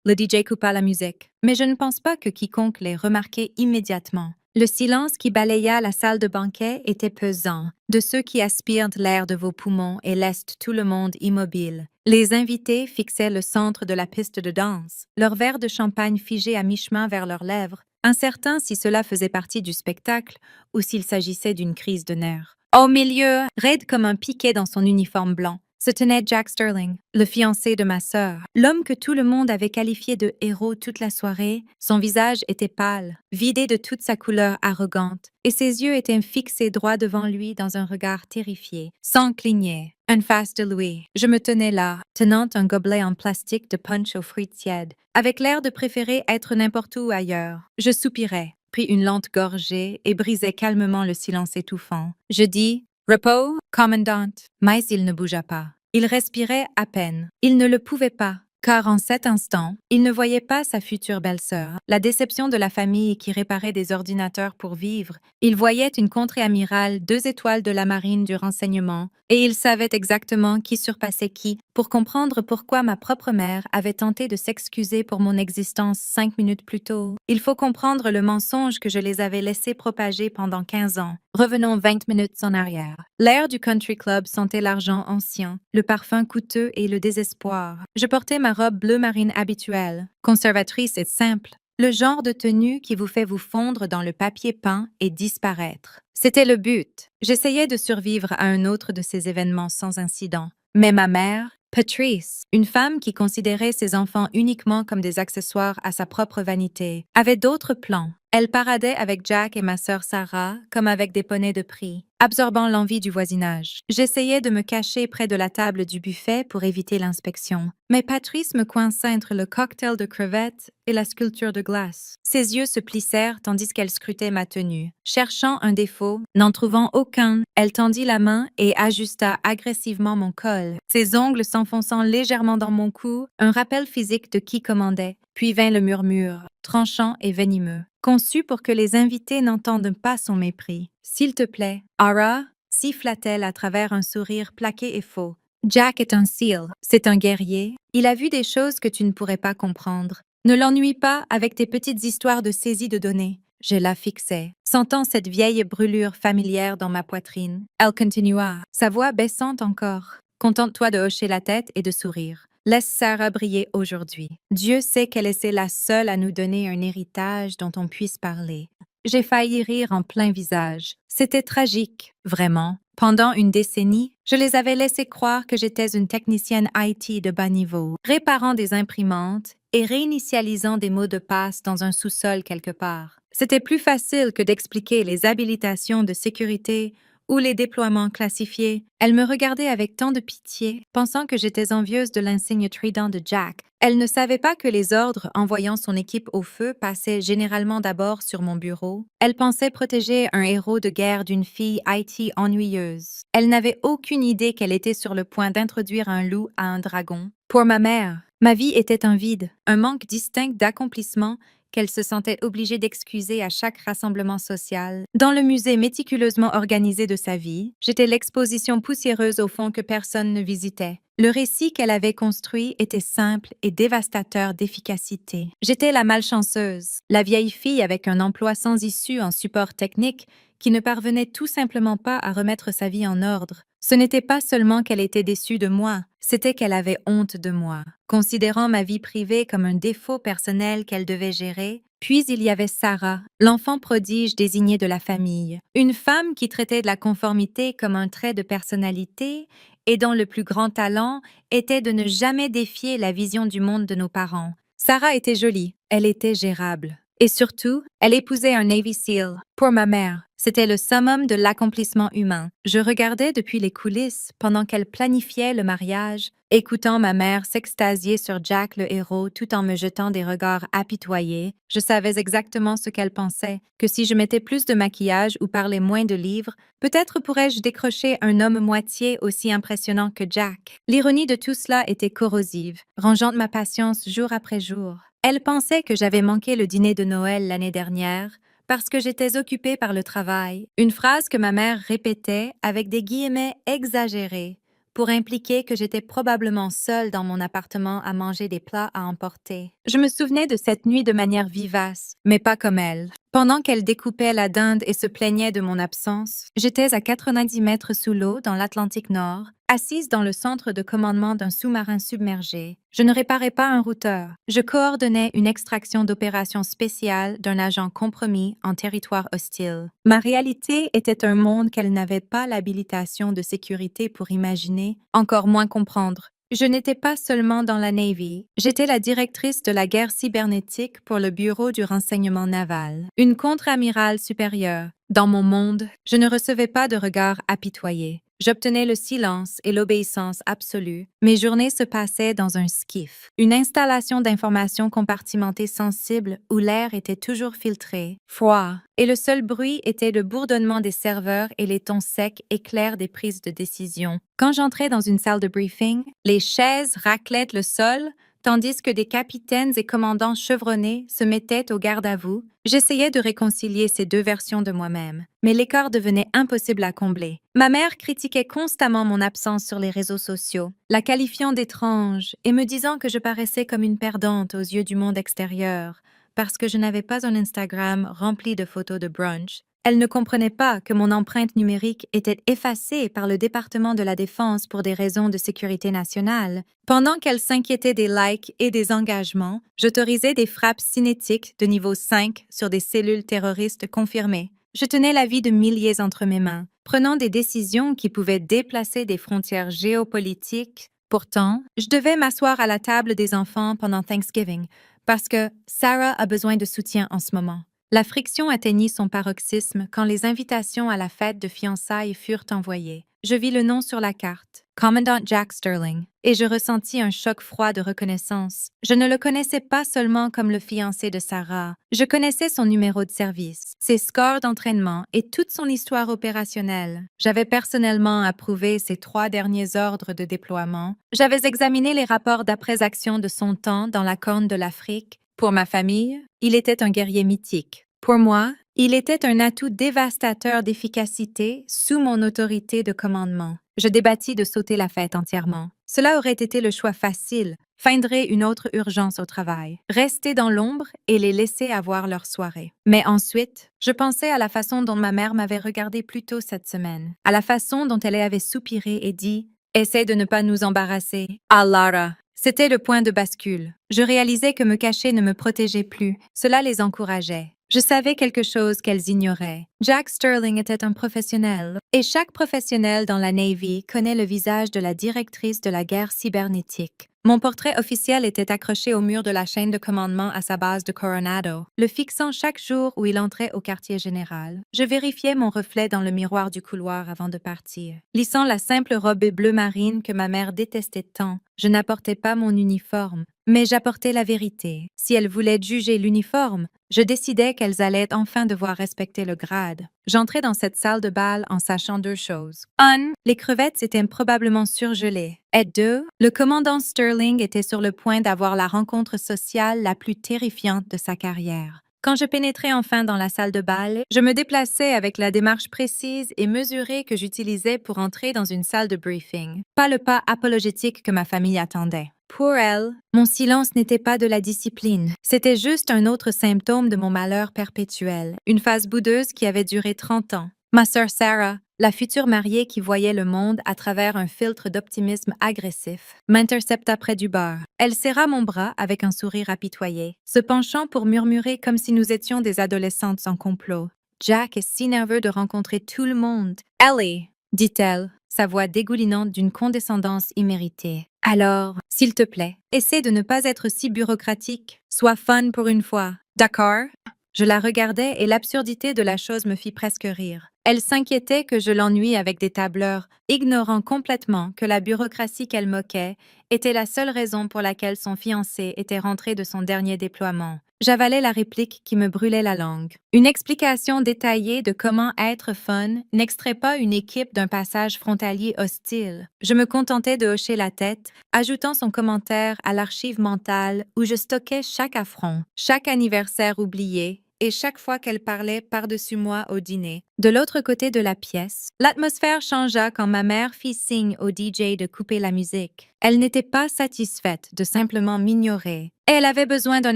Le DJ coupa la musique, mais je ne pense pas que quiconque l'ait remarqué immédiatement. Le silence qui balaya la salle de banquet était pesant, de ceux qui aspirent l'air de vos poumons et laissent tout le monde immobile. Les invités fixaient le centre de la piste de danse, leur verre de champagne figé à mi-chemin vers leurs lèvres, incertains si cela faisait partie du spectacle ou s'il s'agissait d'une crise de nerfs. Au milieu, raide comme un piquet dans son uniforme blanc, se tenait Jack Sterling, le fiancé de ma sœur. L'homme que tout le monde avait qualifié de héros toute la soirée, son visage était pâle, vidé de toute sa couleur arrogante, et ses yeux étaient fixés droit devant lui dans un regard terrifié, sans cligner. En face de lui, je me tenais là, tenant un gobelet en plastique de punch aux fruits tièdes, avec l'air de préférer être n'importe où ailleurs. Je soupirais, pris une lente gorgée et brisai calmement le silence étouffant. Je dis repos, commandante. Mais il ne bougea pas. Il respirait à peine. Il ne le pouvait pas, car en cet instant, il ne voyait pas sa future belle-sœur, la déception de la famille qui réparait des ordinateurs pour vivre. Il voyait une contre-amirale 2 étoiles de la marine du renseignement, et il savait exactement qui surpassait qui pour comprendre pourquoi ma propre mère avait tenté de s'excuser pour mon existence 5 minutes plus tôt. Il faut comprendre le mensonge que je les avais laissés propager pendant 15 ans. Revenons 20 minutes en arrière. L'air du country club sentait l'argent ancien, le parfum coûteux et le désespoir. Je portais ma robe bleu marine habituelle, conservatrice et simple, le genre de tenue qui vous fait vous fondre dans le papier peint et disparaître. C'était le but. J'essayais de survivre à un autre de ces événements sans incident. Mais ma mère, Patrice, une femme qui considérait ses enfants uniquement comme des accessoires à sa propre vanité, avait d'autres plans. Elle paradait avec Jack et ma sœur Sarah comme avec des poneys de prix, absorbant l'envie du voisinage. J'essayais de me cacher près de la table du buffet pour éviter l'inspection, mais Patrice me coinça entre le cocktail de crevettes et la sculpture de glace. Ses yeux se plissèrent tandis qu'elle scrutait ma tenue. Cherchant un défaut, n'en trouvant aucun, elle tendit la main et ajusta agressivement mon col, ses ongles s'enfonçant légèrement dans mon cou, un rappel physique de qui commandait. Puis vint le murmure, tranchant et venimeux, conçu pour que les invités n'entendent pas son mépris. « S'il te plaît, Ara » siffla-t-elle à travers un sourire plaqué et faux. « Jack est un SEAL, c'est un guerrier. Il a vu des choses que tu ne pourrais pas comprendre. Ne l'ennuie pas avec tes petites histoires de saisie de données. » Je la fixais, sentant cette vieille brûlure familière dans ma poitrine. Elle continua, sa voix baissante encore. « Contente-toi de hocher la tête et de sourire. Laisse Sarah briller aujourd'hui. Dieu sait qu'elle est la seule à nous donner un héritage dont on puisse parler. » J'ai failli rire en plein visage. C'était tragique, vraiment. Pendant une décennie, je les avais laissés croire que j'étais une technicienne IT de bas niveau, réparant des imprimantes et réinitialisant des mots de passe dans un sous-sol quelque part. C'était plus facile que d'expliquer les habilitations de sécurité ou les déploiements classifiés. Elle me regardait avec tant de pitié, pensant que j'étais envieuse de l'insigne trident de Jack. Elle ne savait pas que les ordres envoyant son équipe au feu passaient généralement d'abord sur mon bureau. Elle pensait protéger un héros de guerre d'une fille IT ennuyeuse. Elle n'avait aucune idée qu'elle était sur le point d'introduire un loup à un dragon. Pour ma mère, ma vie était un vide, un manque distinct d'accomplissement qu'elle se sentait obligée d'excuser à chaque rassemblement social. Dans le musée méticuleusement organisé de sa vie, j'étais l'exposition poussiéreuse au fond que personne ne visitait. Le récit qu'elle avait construit était simple et dévastateur d'efficacité. J'étais la malchanceuse, la vieille fille avec un emploi sans issue en support technique qui ne parvenait tout simplement pas à remettre sa vie en ordre. Ce n'était pas seulement qu'elle était déçue de moi, c'était qu'elle avait honte de moi, considérant ma vie privée comme un défaut personnel qu'elle devait gérer. Puis il y avait Sarah, l'enfant prodige désigné de la famille, une femme qui traitait de la conformité comme un trait de personnalité et dont le plus grand talent était de ne jamais défier la vision du monde de nos parents. Sarah était jolie, elle était gérable. Et surtout, elle épousait un Navy SEAL. Pour ma mère, c'était le summum de l'accomplissement humain. Je regardais depuis les coulisses pendant qu'elle planifiait le mariage, écoutant ma mère s'extasier sur Jack le héros tout en me jetant des regards apitoyés. Je savais exactement ce qu'elle pensait, que si je mettais plus de maquillage ou parlais moins de livres, peut-être pourrais-je décrocher un homme moitié aussi impressionnant que Jack. L'ironie de tout cela était corrosive, rangeant ma patience jour après jour. Elle pensait que j'avais manqué le dîner de Noël l'année dernière parce que j'étais occupée par le travail, une phrase que ma mère répétait avec des guillemets exagérés pour impliquer que j'étais probablement seule dans mon appartement à manger des plats à emporter. Je me souvenais de cette nuit de manière vivace, mais pas comme elle. Pendant qu'elle découpait la dinde et se plaignait de mon absence, j'étais à 90 mètres sous l'eau dans l'Atlantique Nord, assise dans le centre de commandement d'un sous-marin submergé. Je ne réparais pas un routeur. Je coordonnais une extraction d'opérations spéciales d'un agent compromis en territoire hostile. Ma réalité était un monde qu'elle n'avait pas l'habilitation de sécurité pour imaginer, encore moins comprendre. Je n'étais pas seulement dans la Navy, j'étais la directrice de la guerre cybernétique pour le Bureau du renseignement naval, une contre-amirale supérieure. Dans mon monde, je ne recevais pas de regard apitoyé. J'obtenais le silence et l'obéissance absolue. Mes journées se passaient dans un skiff, une installation d'information compartimentée sensible où l'air était toujours filtré, froid, et le seul bruit était le bourdonnement des serveurs et les tons secs et clairs des prises de décision. Quand j'entrais dans une salle de briefing, les chaises raclaient le sol, tandis que des capitaines et commandants chevronnés se mettaient au garde-à-vous. J'essayais de réconcilier ces deux versions de moi-même, mais l'écart devenait impossible à combler. Ma mère critiquait constamment mon absence sur les réseaux sociaux, la qualifiant d'étrange et me disant que je paraissais comme une perdante aux yeux du monde extérieur, parce que je n'avais pas un Instagram rempli de photos de brunch. Elle ne comprenait pas que mon empreinte numérique était effacée par le département de la Défense pour des raisons de sécurité nationale. Pendant qu'elle s'inquiétait des likes et des engagements, j'autorisais des frappes cinétiques de niveau 5 sur des cellules terroristes confirmées. Je tenais la vie de milliers entre mes mains, prenant des décisions qui pouvaient déplacer des frontières géopolitiques. Pourtant, je devais m'asseoir à la table des enfants pendant Thanksgiving, parce que Sarah a besoin de soutien en ce moment. La friction atteignit son paroxysme quand les invitations à la fête de fiançailles furent envoyées. Je vis le nom sur la carte, Commandant Jack Sterling, et je ressentis un choc froid de reconnaissance. Je ne le connaissais pas seulement comme le fiancé de Sarah, je connaissais son numéro de service, ses scores d'entraînement et toute son histoire opérationnelle. J'avais personnellement approuvé ses 3 derniers ordres de déploiement. J'avais examiné les rapports d'après-action de son temps dans la Corne de l'Afrique. Pour ma famille, il était un guerrier mythique. Pour moi, il était un atout dévastateur d'efficacité sous mon autorité de commandement. Je débattis de sauter la fête entièrement. Cela aurait été le choix facile, feindrer une autre urgence au travail, rester dans l'ombre et les laisser avoir leur soirée. Mais ensuite, je pensais à la façon dont ma mère m'avait regardé plus tôt cette semaine, à la façon dont elle avait soupiré et dit « Essaie de ne pas nous embarrasser. Ah Lara !» C'était le point de bascule. Je réalisais que me cacher ne me protégeait plus. Cela les encourageait. Je savais quelque chose qu'elles ignoraient. Jack Sterling était un professionnel, et chaque professionnel dans la Navy connaît le visage de la directrice de la guerre cybernétique. Mon portrait officiel était accroché au mur de la chaîne de commandement à sa base de Coronado, le fixant chaque jour où il entrait au quartier général. Je vérifiais mon reflet dans le miroir du couloir avant de partir. Lissant la simple robe bleu marine que ma mère détestait tant, je n'apportais pas mon uniforme, mais j'apportais la vérité. Si elles voulaient juger l'uniforme, je décidais qu'elles allaient enfin devoir respecter le grade. J'entrais dans cette salle de bal en sachant 2 choses. 1. Les crevettes étaient probablement surgelées. Et 2. Le commandant Sterling était sur le point d'avoir la rencontre sociale la plus terrifiante de sa carrière. Quand je pénétrais enfin dans la salle de bal, je me déplaçais avec la démarche précise et mesurée que j'utilisais pour entrer dans une salle de briefing. Pas le pas apologétique que ma famille attendait. Pour elle, mon silence n'était pas de la discipline, c'était juste un autre symptôme de mon malheur perpétuel, une phase boudeuse qui avait duré 30 ans. Ma sœur Sarah, la future mariée qui voyait le monde à travers un filtre d'optimisme agressif, m'intercepta près du bar. Elle serra mon bras avec un sourire apitoyé, se penchant pour murmurer comme si nous étions des adolescentes en complot. « Jack est si nerveux de rencontrer tout le monde. »« Ellie !» dit-elle, sa voix dégoulinante d'une condescendance imméritée. « Alors, s'il te plaît, essaie de ne pas être si bureaucratique. Sois fun pour une fois. D'accord ?» Je la regardais et l'absurdité de la chose me fit presque rire. Elle s'inquiétait que je l'ennuie avec des tableurs, ignorant complètement que la bureaucratie qu'elle moquait était la seule raison pour laquelle son fiancé était rentré de son dernier déploiement. J'avalais la réplique qui me brûlait la langue. Une explication détaillée de comment être fun n'extrait pas une équipe d'un passage frontalier hostile. Je me contentais de hocher la tête, ajoutant son commentaire à l'archive mentale où je stockais chaque affront, chaque anniversaire oublié et chaque fois qu'elle parlait par-dessus moi au dîner. De l'autre côté de la pièce, l'atmosphère changea quand ma mère fit signe au DJ de couper la musique. Elle n'était pas satisfaite de simplement m'ignorer. Elle avait besoin d'un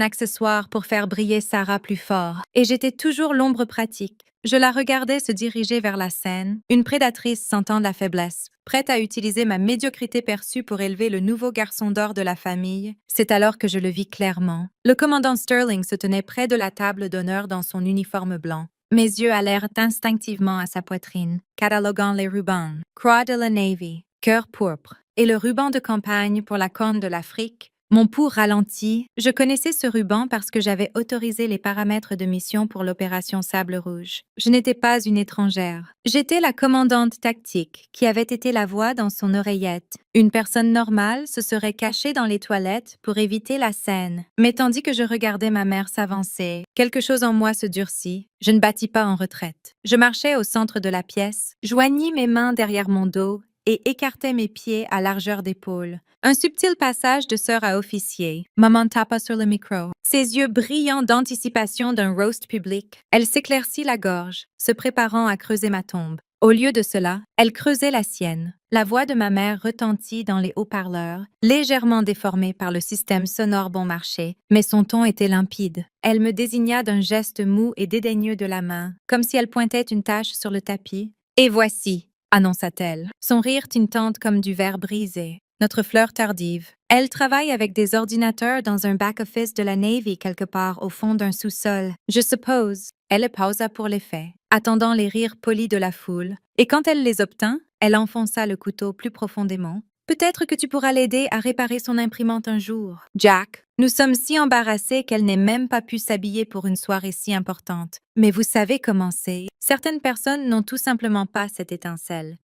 accessoire pour faire briller Sarah plus fort, et j'étais toujours l'ombre pratique. Je la regardais se diriger vers la scène, une prédatrice sentant la faiblesse, prête à utiliser ma médiocrité perçue pour élever le nouveau garçon d'or de la famille. C'est alors que je le vis clairement. Le commandant Sterling se tenait près de la table d'honneur dans son uniforme blanc. Mes yeux allèrent instinctivement à sa poitrine, cataloguant les rubans, Croix de la Navy, cœur pourpre, et le ruban de campagne pour la Corne de l'Afrique. Mon pouls ralentit. Je connaissais ce ruban parce que j'avais autorisé les paramètres de mission pour l'opération Sable Rouge. Je n'étais pas une étrangère. J'étais la commandante tactique qui avait été la voix dans son oreillette. Une personne normale se serait cachée dans les toilettes pour éviter la scène. Mais tandis que je regardais ma mère s'avancer, quelque chose en moi se durcit. Je ne battis pas en retraite. Je marchais au centre de la pièce, joignis mes mains derrière mon dos et écartais mes pieds à largeur d'épaule. Un subtil passage de sœur à officier. Maman tapa sur le micro. Ses yeux brillants d'anticipation d'un roast public. Elle s'éclaircit la gorge, se préparant à creuser ma tombe. Au lieu de cela, elle creusait la sienne. La voix de ma mère retentit dans les haut-parleurs, légèrement déformée par le système sonore bon marché, mais son ton était limpide. Elle me désigna d'un geste mou et dédaigneux de la main, comme si elle pointait une tache sur le tapis. « Et voici !» annonça-t-elle, son rire tintant comme du verre brisé. Notre fleur tardive. Elle travaille avec des ordinateurs dans un back-office de la Navy quelque part au fond d'un sous-sol. Je suppose. Elle pausa pour l'effet, attendant les rires polis de la foule, et quand elle les obtint, elle enfonça le couteau plus profondément. Peut-être que tu pourras l'aider à réparer son imprimante un jour. Jack, nous sommes si embarrassés qu'elle n'ait même pas pu s'habiller pour une soirée si importante. Mais vous savez comment c'est. Certaines personnes n'ont tout simplement pas cette étincelle.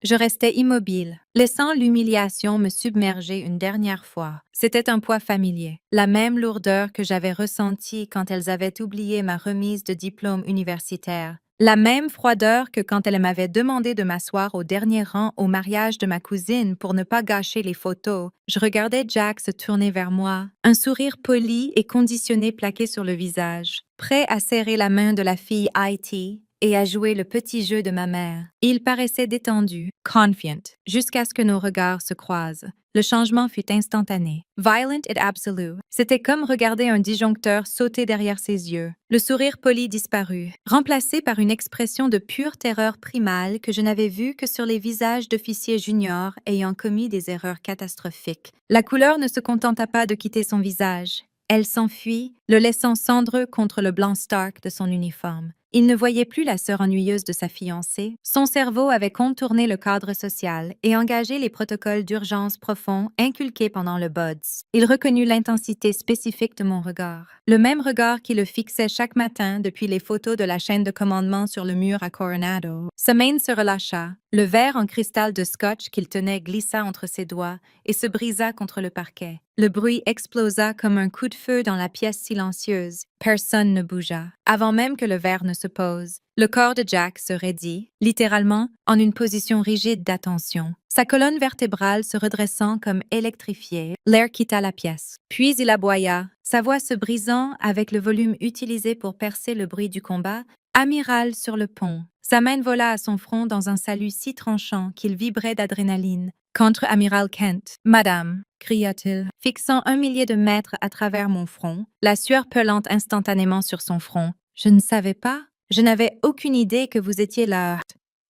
Je restais immobile, laissant l'humiliation me submerger une dernière fois. C'était un poids familier, la même lourdeur que j'avais ressentie quand elles avaient oublié ma remise de diplôme universitaire, la même froideur que quand elle m'avait demandé de m'asseoir au dernier rang au mariage de ma cousine pour ne pas gâcher les photos. Je regardais Jack se tourner vers moi, un sourire poli et conditionné plaqué sur le visage, prêt à serrer la main de la fille IT et à jouer le petit jeu de ma mère. Il paraissait détendu, confiant, jusqu'à ce que nos regards se croisent. Le changement fut instantané, violent et absolu. C'était comme regarder un disjoncteur sauter derrière ses yeux. Le sourire poli disparut, remplacé par une expression de pure terreur primale que je n'avais vue que sur les visages d'officiers juniors ayant commis des erreurs catastrophiques. La couleur ne se contenta pas de quitter son visage. Elle s'enfuit, le laissant cendreux contre le blanc stark de son uniforme. Il ne voyait plus la sœur ennuyeuse de sa fiancée. Son cerveau avait contourné le cadre social et engagé les protocoles d'urgence profonds inculqués pendant le BUDS. Il reconnut l'intensité spécifique de mon regard. Le même regard qui le fixait chaque matin depuis les photos de la chaîne de commandement sur le mur à Coronado. Sa main se relâcha. Le verre en cristal de scotch qu'il tenait glissa entre ses doigts et se brisa contre le parquet. Le bruit explosa comme un coup de feu dans la pièce silencieuse. Personne ne bougea. Avant même que le verre ne se pose, le corps de Jack se raidit, littéralement, en une position rigide d'attention. Sa colonne vertébrale se redressant comme électrifiée, l'air quitta la pièce. Puis il aboya, sa voix se brisant avec le volume utilisé pour percer le bruit du combat. Amiral sur le pont. Sa main vola à son front dans un salut si tranchant qu'il vibrait d'adrénaline. Contre-amiral Kent. Madame, cria-t-il, fixant 1 millier de mètres à travers mon front, la sueur pelante instantanément sur son front. Je ne savais pas. Je n'avais aucune idée que vous étiez là.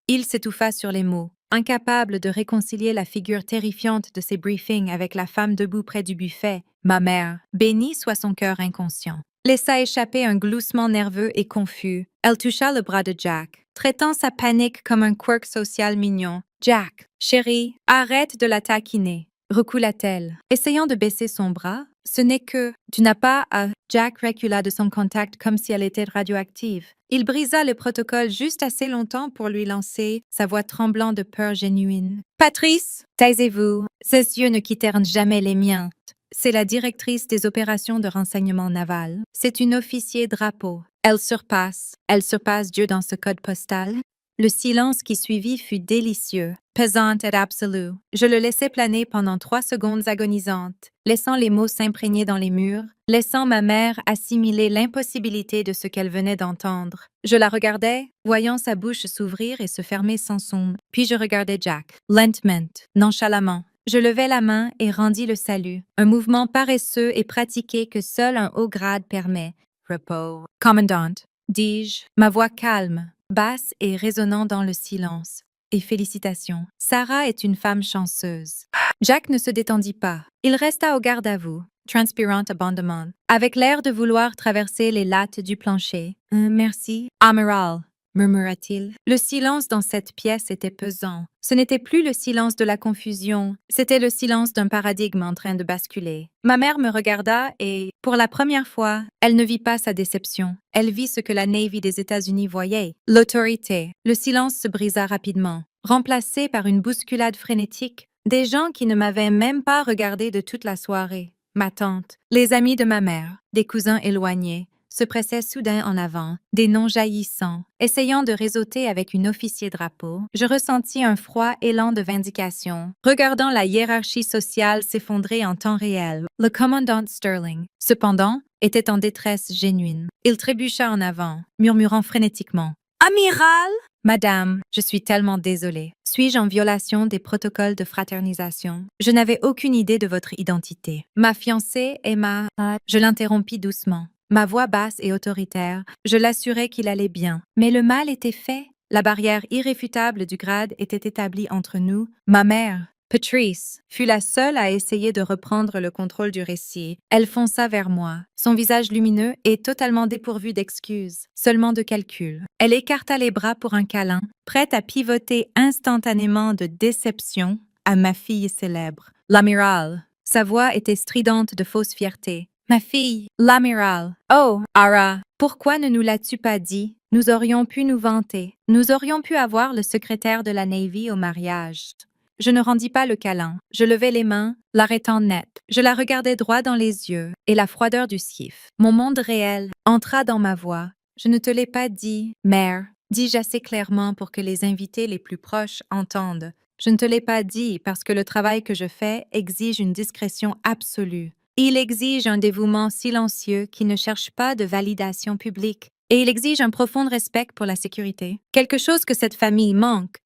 Il s'étouffa sur les mots, incapable de réconcilier la figure terrifiante de ses briefings avec la femme debout près du buffet. Ma mère, béni soit son cœur inconscient, laissa échapper un gloussement nerveux et confus. Elle toucha le bras de Jack, traitant sa panique comme un quirk social mignon. « Jack, chérie, arrête de la taquiner », recula-t-elle, essayant de baisser son bras. « Ce n'est que… Tu n'as pas à… » Jack recula de son contact comme si elle était radioactive. Il brisa le protocole juste assez longtemps pour lui lancer, sa voix tremblant de peur génuine. « Patrice, taisez-vous. » Ses yeux ne quittèrent jamais les miens. C'est la directrice des opérations de renseignement naval. C'est une officier drapeau. Elle surpasse Dieu dans ce code postal. Le silence qui suivit fut délicieux. pesante et absolue. Je le laissai planer pendant 3 secondes agonisantes, laissant les mots s'imprégner dans les murs, laissant ma mère assimiler l'impossibilité de ce qu'elle venait d'entendre. Je la regardais, voyant sa bouche s'ouvrir et se fermer sans son. Puis je regardais Jack, lentement, nonchalamment. Je levai la main et rendis le salut, un mouvement paresseux et pratiqué que seul un haut grade permet. Repos. Commandant, dis-je, ma voix calme, basse et résonnant dans le silence. Et félicitations. Sarah est une femme chanceuse. Jack ne se détendit pas. Il resta au garde à vous, transpirant abondamment, avec l'air de vouloir traverser les lattes du plancher. Merci, amiral, murmura-t-il. Le silence dans cette pièce était pesant. Ce n'était plus le silence de la confusion, c'était le silence d'un paradigme en train de basculer. Ma mère me regarda et, pour la première fois, elle ne vit pas sa déception. Elle vit ce que la Navy des États-Unis voyait, l'autorité. Le silence se brisa rapidement, remplacé par une bousculade frénétique, des gens qui ne m'avaient même pas regardé de toute la soirée. Ma tante, les amis de ma mère, des cousins éloignés, se pressaient soudain en avant, des noms jaillissants. Essayant de réseauter avec une officier drapeau, je ressentis un froid élan de vindication, regardant la hiérarchie sociale s'effondrer en temps réel. Le commandant Sterling, cependant, était en détresse génuine. Il trébucha en avant, murmurant frénétiquement. « Amiral !»« Madame, je suis tellement désolée. Suis-je en violation des protocoles de fraternisation? Je n'avais aucune idée de votre identité. Ma fiancée est ma... » Je l'interrompis doucement. Ma voix basse et autoritaire, je l'assurai qu'il allait bien. Mais le mal était fait. La barrière irréfutable du grade était établie entre nous. Ma mère, Patrice, fut la seule à essayer de reprendre le contrôle du récit. Elle fonça vers moi, son visage lumineux et totalement dépourvu d'excuses, seulement de calcul. Elle écarta les bras pour un câlin, prête à pivoter instantanément de déception à ma fille célèbre, l'amiral. Sa voix était stridente de fausse fierté. Ma fille, l'amiral. Oh, Ara, pourquoi ne nous l'as-tu pas dit? Nous aurions pu nous vanter. Nous aurions pu avoir le secrétaire de la Navy au mariage. Je ne rendis pas le câlin. Je levai les mains, l'arrêtant net. Je la regardai droit dans les yeux, et la froideur du skiff. Mon monde réel entra dans ma voix. Je ne te l'ai pas dit, mère, dis-je assez clairement pour que les invités les plus proches entendent. Je ne te l'ai pas dit parce que le travail que je fais exige une discrétion absolue. Il exige un dévouement silencieux qui ne cherche pas de validation publique, et il exige un profond respect pour la sécurité. Quelque chose que cette famille manque.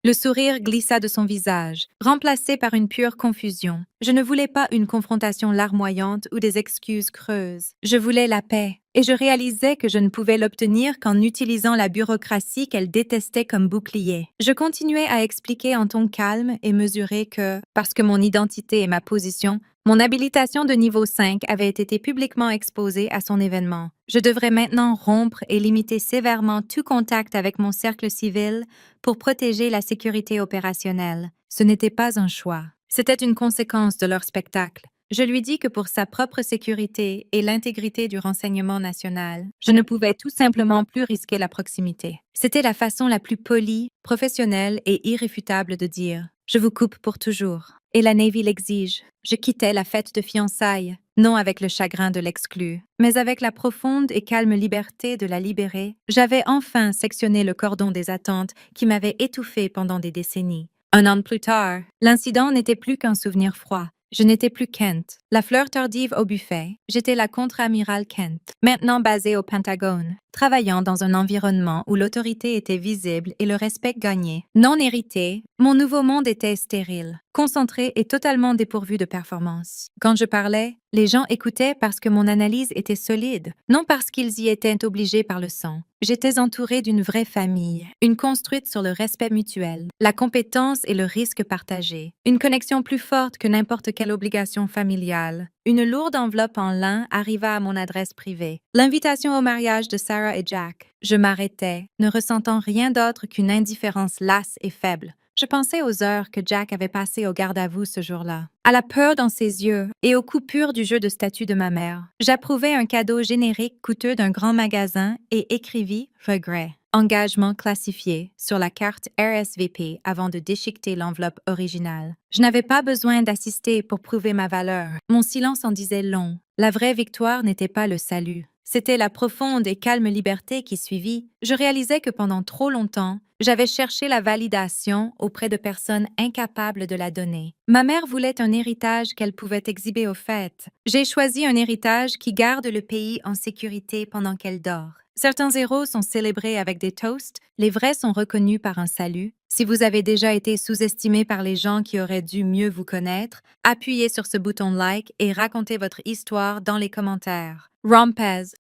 Le sourire glissa de son visage, remplacé par une pure confusion. Je ne voulais pas une confrontation larmoyante ou des excuses creuses. Je voulais la paix, et je réalisais que je ne pouvais l'obtenir qu'en utilisant la bureaucratie qu'elle détestait comme bouclier. Je continuais à expliquer en ton calme et mesuré que, parce que mon identité et ma position, mon habilitation de niveau 5 avait été publiquement exposée à son événement. Je devrais maintenant rompre et limiter sévèrement tout contact avec mon cercle civil pour protéger la sécurité opérationnelle. Ce n'était pas un choix. C'était une conséquence de leur spectacle. Je lui dis que pour sa propre sécurité et l'intégrité du renseignement national, je ne pouvais tout simplement plus risquer la proximité. C'était la façon la plus polie, professionnelle et irréfutable de dire « Je vous coupe pour toujours ». Et la Navy l'exige. Je quittais la fête de fiançailles, non avec le chagrin de l'exclure, mais avec la profonde et calme liberté de la libérer. J'avais enfin sectionné le cordon des attentes qui m'avait étouffé pendant des décennies. 1 an plus tard, l'incident n'était plus qu'un souvenir froid. Je n'étais plus Kent, la fleur tardive au buffet. J'étais la contre-amiral Kent, maintenant basée au Pentagone, travaillant dans un environnement où l'autorité était visible et le respect gagné. Non hérité, mon nouveau monde était stérile, concentré et totalement dépourvu de performance. Quand je parlais, les gens écoutaient parce que mon analyse était solide, non parce qu'ils y étaient obligés par le sang. J'étais entourée d'une vraie famille, une construite sur le respect mutuel, la compétence et le risque partagé, une connexion plus forte que n'importe quelle obligation familiale. Une lourde enveloppe en lin arriva à mon adresse privée. L'invitation au mariage de Sarah et Jack. Je m'arrêtais, ne ressentant rien d'autre qu'une indifférence lasse et faible. Je pensais aux heures que Jack avait passées au garde-à-vous ce jour-là, à la peur dans ses yeux et aux coupures du jeu de statut de ma mère. J'approuvai un cadeau générique coûteux d'un grand magasin et écrivis « Regret ». Engagement classifié sur la carte RSVP avant de déchiqueter l'enveloppe originale. Je n'avais pas besoin d'assister pour prouver ma valeur. Mon silence en disait long. La vraie victoire n'était pas le salut. C'était la profonde et calme liberté qui suivit. Je réalisais que pendant trop longtemps, j'avais cherché la validation auprès de personnes incapables de la donner. Ma mère voulait un héritage qu'elle pouvait exhiber aux fêtes. J'ai choisi un héritage qui garde le pays en sécurité pendant qu'elle dort. Certains héros sont célébrés avec des toasts, les vrais sont reconnus par un salut. Si vous avez déjà été sous-estimé par les gens qui auraient dû mieux vous connaître, appuyez sur ce bouton like et racontez votre histoire dans les commentaires. Rompez,